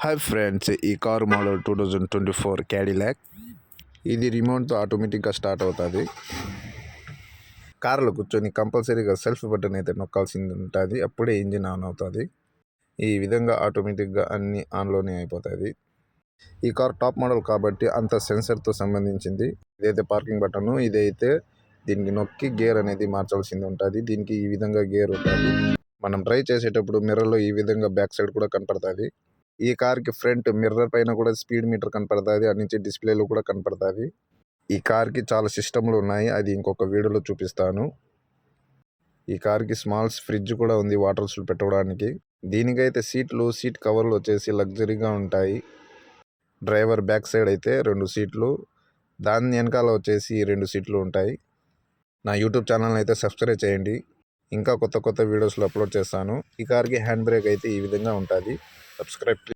Hi friends, ఈ car model 2024 Cadillac. ఇది రిమోట్తో ఆటోమేటిక్గా స్టార్ట్ అవుతుంది. కార్లో కూర్చొని కంపల్సరీగా సెల్ఫ్ బటన్ అయితే నొక్కాల్సింది ఉంటుంది, అప్పుడే ఇంజిన్ ఆన్ అవుతుంది. ఈ విధంగా ఆటోమేటిక్గా అన్ని ఆన్లోనే అయిపోతుంది. ఈ కార్ టాప్ మోడల్ కాబట్టి అంత సెన్సర్తో సంబంధించింది. ఇదైతే పార్కింగ్ బటన్, ఇదైతే దీనికి నొక్కి గేర్ అనేది మార్చాల్సింది ఉంటుంది. దీనికి ఈ విధంగా గేర్ ఉంటుంది. మనం డ్రైవ్ చేసేటప్పుడు మిర్రర్లో ఈ విధంగా బ్యాక్ సైడ్ కూడా కనపడుతుంది. ఈ కార్కి ఫ్రంట్ మిర్రర్ పైన కూడా స్పీడ్ మీటర్ కనపడుతుంది, అటు నుంచి డిస్ప్లేలో కూడా కనపడుతుంది. ఈ కార్కి చాలా సిస్టమ్లు ఉన్నాయి, అది ఇంకొక వీడియోలో చూపిస్తాను. ఈ కార్కి స్మాల్స్ ఫ్రిడ్జ్ కూడా ఉంది వాటర్స్ పెట్టుకోవడానికి. దీనికైతే సీట్ కవర్లు వచ్చేసి లగ్జరీగా ఉంటాయి. డ్రైవర్ బ్యాక్ సైడ్ అయితే 2 సీట్లు, దాని వెనకాల వచ్చేసి 2 సీట్లు ఉంటాయి. నా యూట్యూబ్ ఛానల్ని అయితే సబ్స్క్రైబ్ చేయండి, ఇంకా కొత్త వీడియోస్లో అప్లోడ్ చేస్తాను. ఈ కార్కి హ్యాండ్ బ్రేక్ అయితే ఈ విధంగా ఉంటుంది. సబ్స్క్రైబ్.